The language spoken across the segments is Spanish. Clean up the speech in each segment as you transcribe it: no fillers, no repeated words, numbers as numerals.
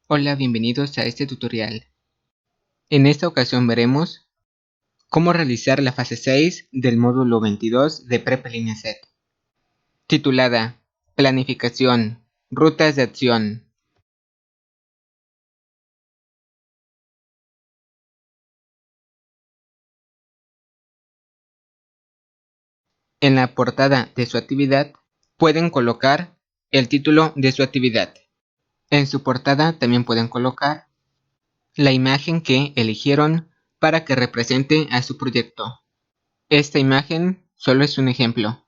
Hola, bienvenidos a este tutorial. En esta ocasión veremos cómo realizar la fase 6 del módulo 22 de Prepa Línea Z, titulada Planificación, Rutas de Acción. En la portada de su actividad pueden colocar el título de su actividad. En su portada también pueden colocar la imagen que eligieron para que represente a su proyecto. Esta imagen solo es un ejemplo.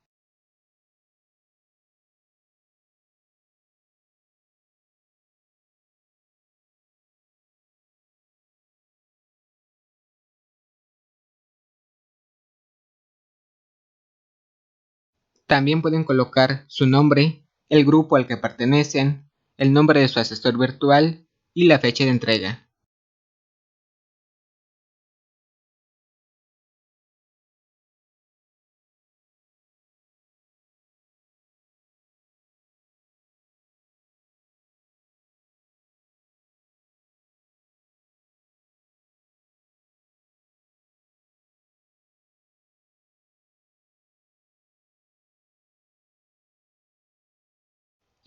También pueden colocar su nombre, el grupo al que pertenecen, el nombre de su asesor virtual y la fecha de entrega.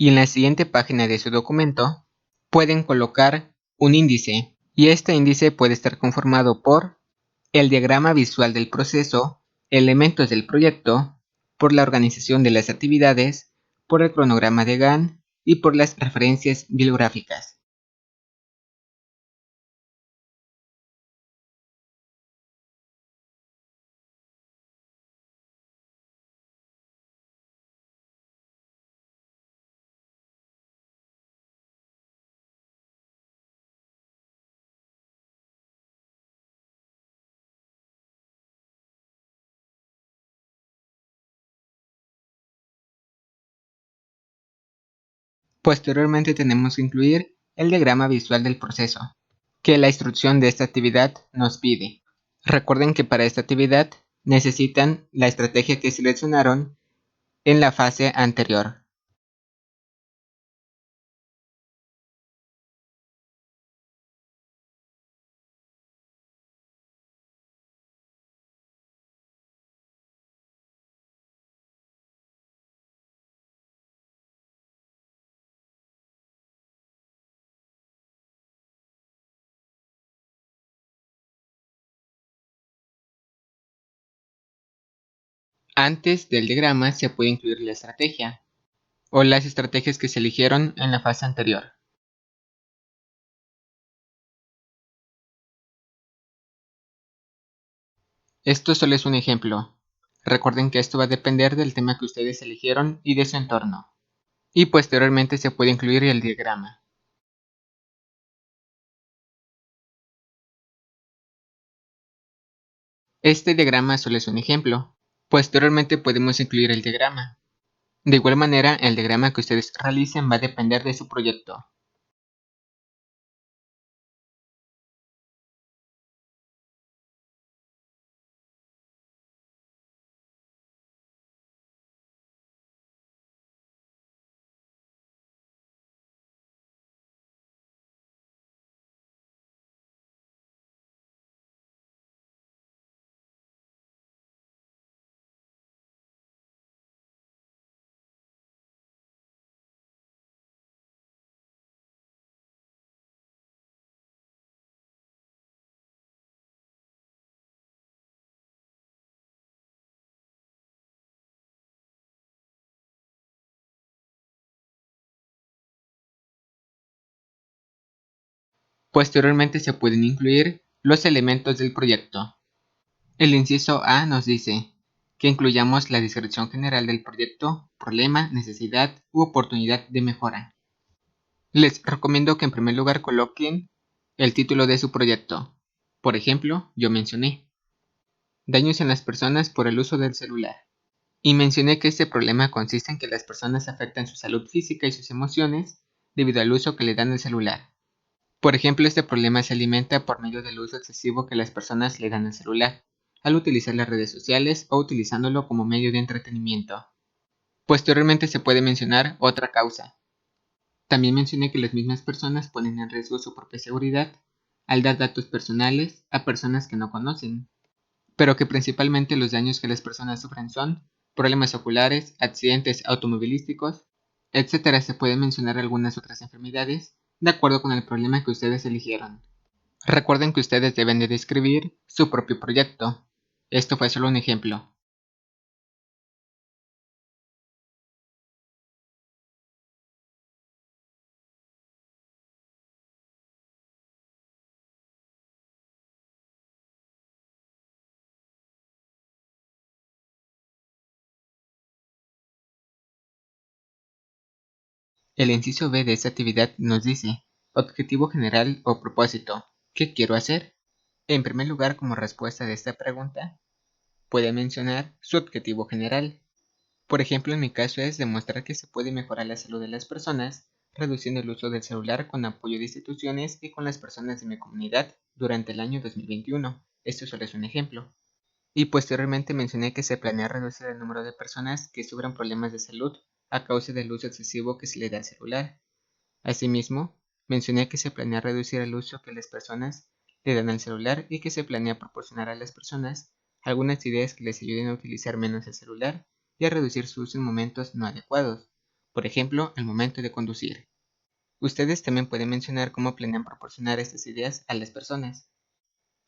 Y en la siguiente página de su documento pueden colocar un índice, y este índice puede estar conformado por el diagrama visual del proceso, elementos del proyecto, por la organización de las actividades, por el cronograma de Gantt y por las referencias bibliográficas. Posteriormente tenemos que incluir el diagrama visual del proceso, que la instrucción de esta actividad nos pide. Recuerden que para esta actividad necesitan la estrategia que seleccionaron en la fase anterior. Antes del diagrama se puede incluir la estrategia o las estrategias que se eligieron en la fase anterior. Esto solo es un ejemplo. Recuerden que esto va a depender del tema que ustedes eligieron y de su entorno. Y posteriormente se puede incluir el diagrama. Este diagrama solo es un ejemplo. Posteriormente podemos incluir el diagrama. De igual manera, el diagrama que ustedes realicen va a depender de su proyecto. Posteriormente se pueden incluir los elementos del proyecto. El inciso A nos dice que incluyamos la descripción general del proyecto, problema, necesidad u oportunidad de mejora. Les recomiendo que en primer lugar coloquen el título de su proyecto. Por ejemplo, yo mencioné daños en las personas por el uso del celular. Y mencioné que este problema consiste en que las personas afectan su salud física y sus emociones debido al uso que le dan al celular. Por ejemplo, este problema se alimenta por medio del uso excesivo que las personas le dan al celular, al utilizar las redes sociales o utilizándolo como medio de entretenimiento. Posteriormente se puede mencionar otra causa. También mencioné que las mismas personas ponen en riesgo su propia seguridad al dar datos personales a personas que no conocen, pero que principalmente los daños que las personas sufren son problemas oculares, accidentes automovilísticos, etc. Se pueden mencionar algunas otras enfermedades de acuerdo con el problema que ustedes eligieron. Recuerden que ustedes deben de describir su propio proyecto. Esto fue solo un ejemplo. El inciso B de esta actividad nos dice: objetivo general o propósito. ¿Qué quiero hacer? En primer lugar, como respuesta de esta pregunta, puede mencionar su objetivo general. Por ejemplo, en mi caso es demostrar que se puede mejorar la salud de las personas, reduciendo el uso del celular con apoyo de instituciones y con las personas de mi comunidad durante el año 2021. Esto solo es un ejemplo. Y posteriormente mencioné que se planea reducir el número de personas que sufran problemas de salud a causa del uso excesivo que se le da al celular. Asimismo, mencioné que se planea reducir el uso que las personas le dan al celular y que se planea proporcionar a las personas algunas ideas que les ayuden a utilizar menos el celular y a reducir su uso en momentos no adecuados, por ejemplo, el momento de conducir. Ustedes también pueden mencionar cómo planean proporcionar estas ideas a las personas.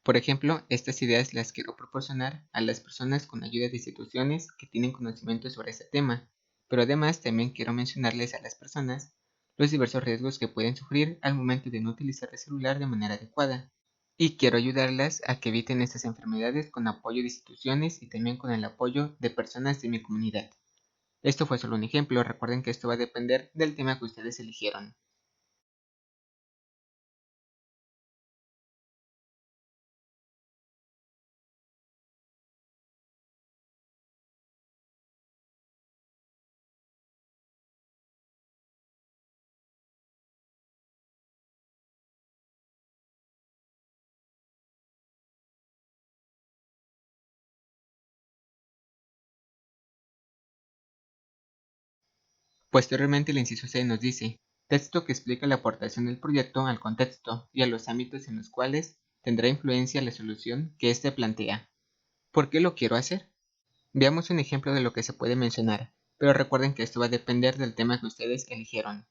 Por ejemplo, estas ideas las quiero proporcionar a las personas con ayuda de instituciones que tienen conocimiento sobre este tema, pero además también quiero mencionarles a las personas los diversos riesgos que pueden sufrir al momento de no utilizar el celular de manera adecuada. Y quiero ayudarlas a que eviten estas enfermedades con apoyo de instituciones y también con el apoyo de personas de mi comunidad. Esto fue solo un ejemplo, recuerden que esto va a depender del tema que ustedes eligieron. Posteriormente el inciso C nos dice: texto que explica la aportación del proyecto al contexto y a los ámbitos en los cuales tendrá influencia la solución que éste plantea. ¿Por qué lo quiero hacer? Veamos un ejemplo de lo que se puede mencionar, pero recuerden que esto va a depender del tema que ustedes eligieron.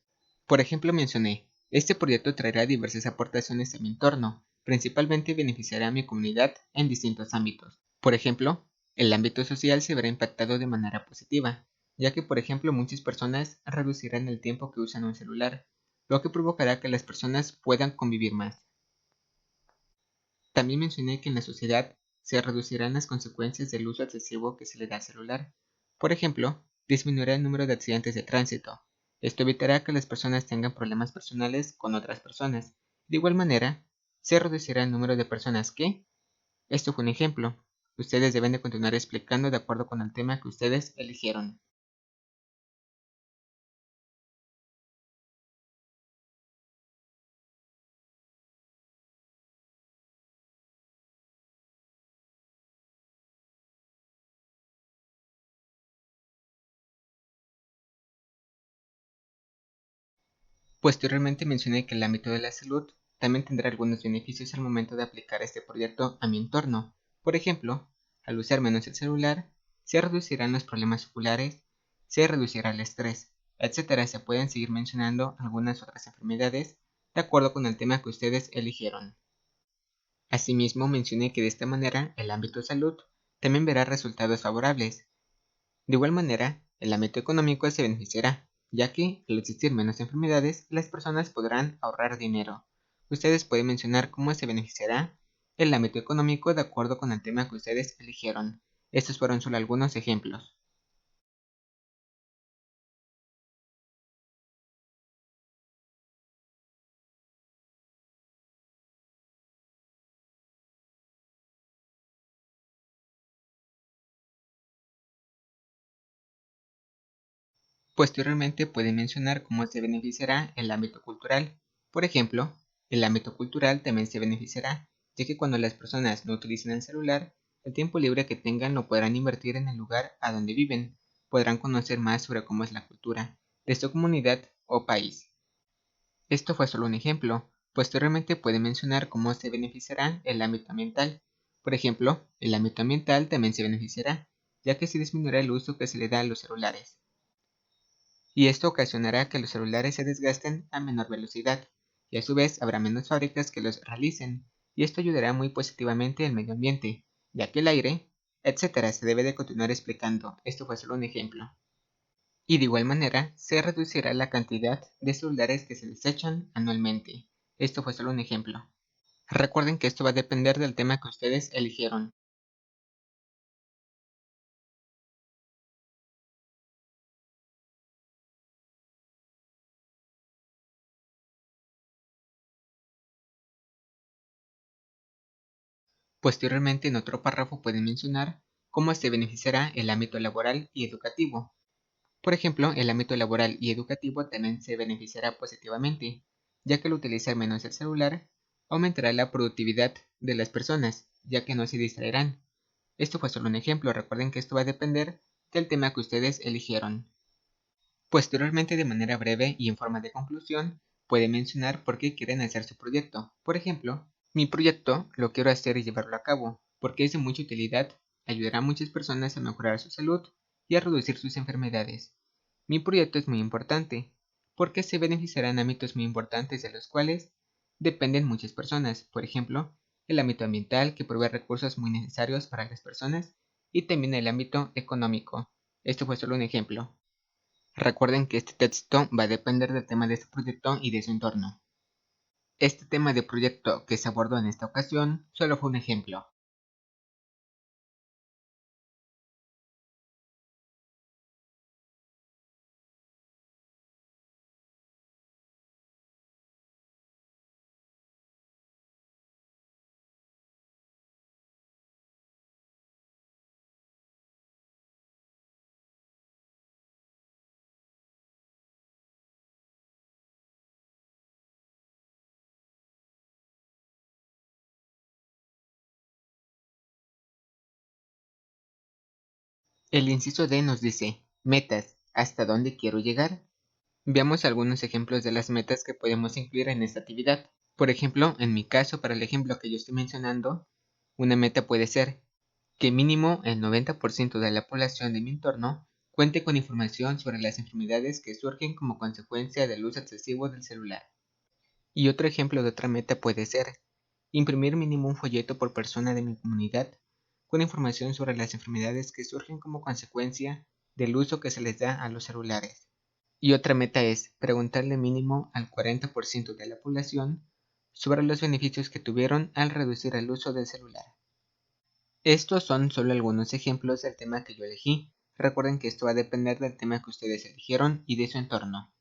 Por ejemplo, mencioné: este proyecto traerá diversas aportaciones a mi entorno, principalmente beneficiará a mi comunidad en distintos ámbitos. Por ejemplo, el ámbito social se verá impactado de manera positiva, ya que por ejemplo muchas personas reducirán el tiempo que usan un celular, lo que provocará que las personas puedan convivir más. También mencioné que en la sociedad se reducirán las consecuencias del uso excesivo que se le da al celular. Por ejemplo, disminuirá el número de accidentes de tránsito. Esto evitará que las personas tengan problemas personales con otras personas. De igual manera, se reducirá el número de personas que... Esto fue un ejemplo. Ustedes deben de continuar explicando de acuerdo con el tema que ustedes eligieron. Posteriormente mencioné que el ámbito de la salud también tendrá algunos beneficios al momento de aplicar este proyecto a mi entorno. Por ejemplo, al usar menos el celular, se reducirán los problemas oculares, se reducirá el estrés, etc. Se pueden seguir mencionando algunas otras enfermedades de acuerdo con el tema que ustedes eligieron. Asimismo, mencioné que de esta manera el ámbito salud también verá resultados favorables. De igual manera, el ámbito económico se beneficiará, ya que al existir menos enfermedades, las personas podrán ahorrar dinero. Ustedes pueden mencionar cómo se beneficiará el ámbito económico de acuerdo con el tema que ustedes eligieron. Estos fueron solo algunos ejemplos. Posteriormente pueden mencionar cómo se beneficiará el ámbito cultural. Por ejemplo, el ámbito cultural también se beneficiará, ya que cuando las personas no utilicen el celular, el tiempo libre que tengan lo podrán invertir en el lugar a donde viven, podrán conocer más sobre cómo es la cultura de su comunidad o país. Esto fue solo un ejemplo. Posteriormente puede mencionar cómo se beneficiará el ámbito ambiental. Por ejemplo, el ámbito ambiental también se beneficiará, ya que se disminuirá el uso que se le da a los celulares. Y esto ocasionará que los celulares se desgasten a menor velocidad, y a su vez habrá menos fábricas que los realicen, y esto ayudará muy positivamente al medio ambiente, ya que el aire, etcétera, se debe de continuar explicando. Esto fue solo un ejemplo. Y de igual manera, se reducirá la cantidad de celulares que se desechan anualmente. Esto fue solo un ejemplo. Recuerden que esto va a depender del tema que ustedes eligieron. Posteriormente, en otro párrafo pueden mencionar cómo se beneficiará el ámbito laboral y educativo. Por ejemplo, el ámbito laboral y educativo también se beneficiará positivamente, ya que al utilizar menos el celular, aumentará la productividad de las personas, ya que no se distraerán. Esto fue solo un ejemplo, recuerden que esto va a depender del tema que ustedes eligieron. Posteriormente, de manera breve y en forma de conclusión, puede mencionar por qué quieren hacer su proyecto. Por ejemplo, mi proyecto lo quiero hacer y llevarlo a cabo, porque es de mucha utilidad, ayudará a muchas personas a mejorar su salud y a reducir sus enfermedades. Mi proyecto es muy importante, porque se beneficiará en ámbitos muy importantes de los cuales dependen muchas personas, por ejemplo, el ámbito ambiental que provee recursos muy necesarios para las personas y también el ámbito económico. Esto fue solo un ejemplo. Recuerden que este texto va a depender del tema de su proyecto y de su entorno. Este tema de proyecto que se abordó en esta ocasión solo fue un ejemplo. El inciso D nos dice, metas, ¿hasta dónde quiero llegar? Veamos algunos ejemplos de las metas que podemos incluir en esta actividad. Por ejemplo, en mi caso, para el ejemplo que yo estoy mencionando, una meta puede ser que mínimo el 90% de la población de mi entorno cuente con información sobre las enfermedades que surgen como consecuencia del uso excesivo del celular. Y otro ejemplo de otra meta puede ser imprimir mínimo un folleto por persona de mi comunidad con información sobre las enfermedades que surgen como consecuencia del uso que se les da a los celulares. Y otra meta es preguntarle mínimo al 40% de la población sobre los beneficios que tuvieron al reducir el uso del celular. Estos son solo algunos ejemplos del tema que yo elegí. Recuerden que esto va a depender del tema que ustedes eligieron y de su entorno.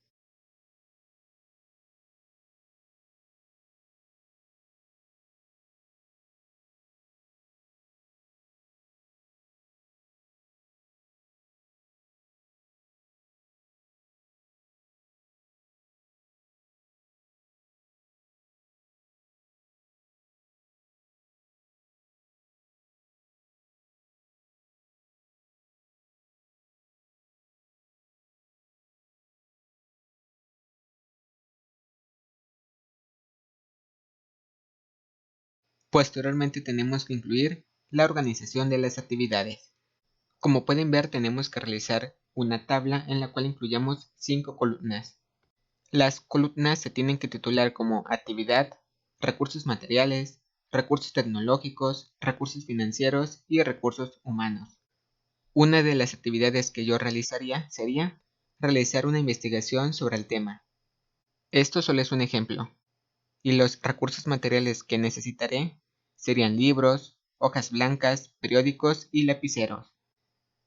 Posteriormente tenemos que incluir la organización de las actividades. Como pueden ver, tenemos que realizar una tabla en la cual incluyamos 5 columnas. Las columnas se tienen que titular como actividad, recursos materiales, recursos tecnológicos, recursos financieros y recursos humanos. Una de las actividades que yo realizaría sería realizar una investigación sobre el tema. Esto solo es un ejemplo. Y los recursos materiales que necesitaré serían libros, hojas blancas, periódicos y lapiceros.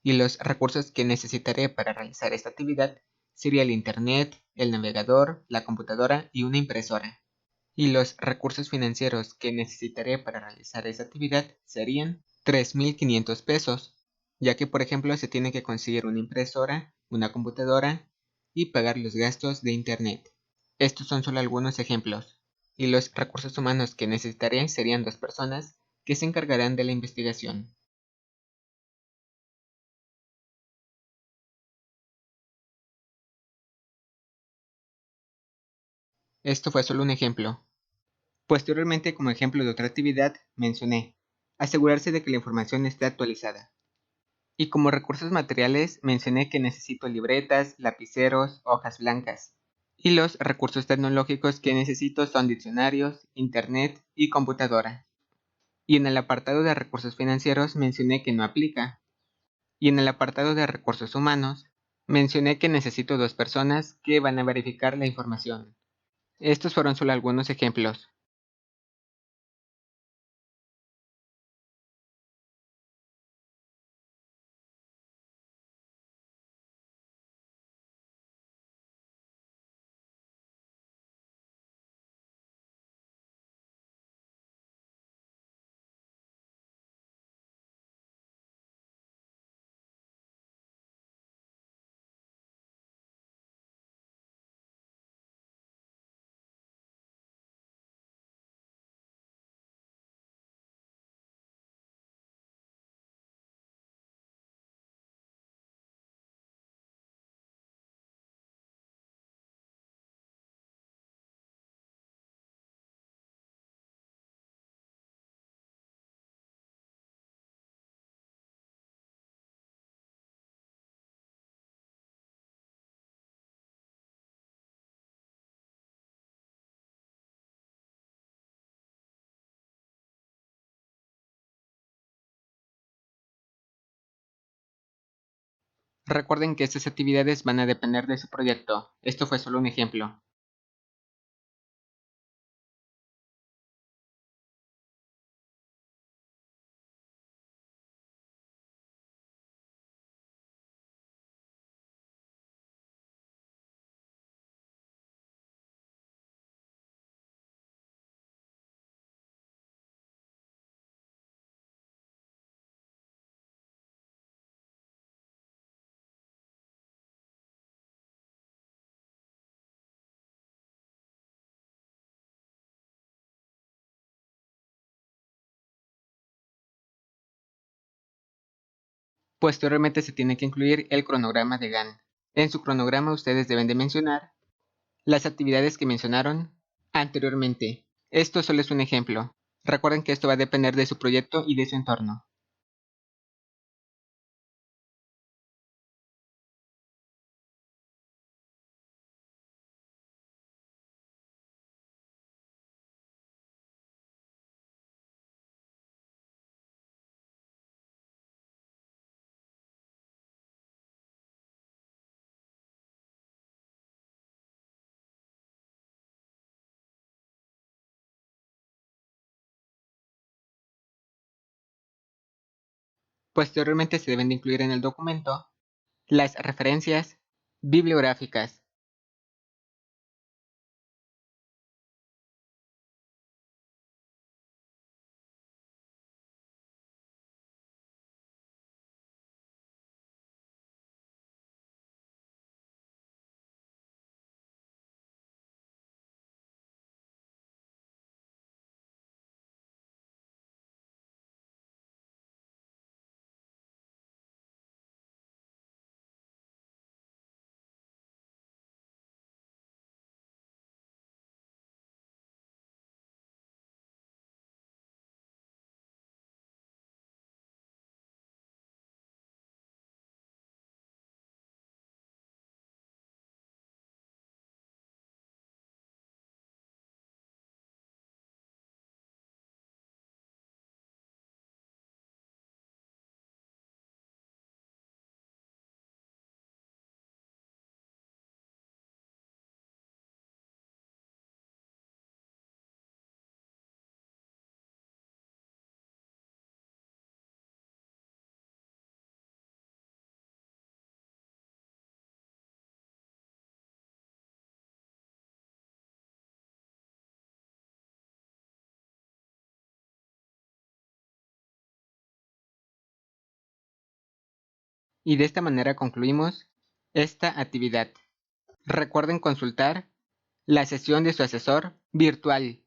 Y los recursos que necesitaré para realizar esta actividad sería el internet, el navegador, la computadora y una impresora. Y los recursos financieros que necesitaré para realizar esta actividad serían 3.500 pesos, ya que por ejemplo se tiene que conseguir una impresora, una computadora y pagar los gastos de internet. Estos son solo algunos ejemplos. Y los recursos humanos que necesitaré serían 2 personas que se encargarán de la investigación. Esto fue solo un ejemplo. Posteriormente, como ejemplo de otra actividad, mencioné asegurarse de que la información esté actualizada. Y como recursos materiales mencioné que necesito libretas, lapiceros, hojas blancas. Y los recursos tecnológicos que necesito son diccionarios, internet y computadora. Y en el apartado de recursos financieros mencioné que no aplica. Y en el apartado de recursos humanos mencioné que necesito 2 personas que van a verificar la información. Estos fueron solo algunos ejemplos. Recuerden que estas actividades van a depender de su proyecto. Esto fue solo un ejemplo. Posteriormente se tiene que incluir el cronograma de Gantt. En su cronograma ustedes deben de mencionar las actividades que mencionaron anteriormente. Esto solo es un ejemplo. Recuerden que esto va a depender de su proyecto y de su entorno. Posteriormente se deben de incluir en el documento las referencias bibliográficas. Y de esta manera concluimos esta actividad. Recuerden consultar la sesión de su asesor virtual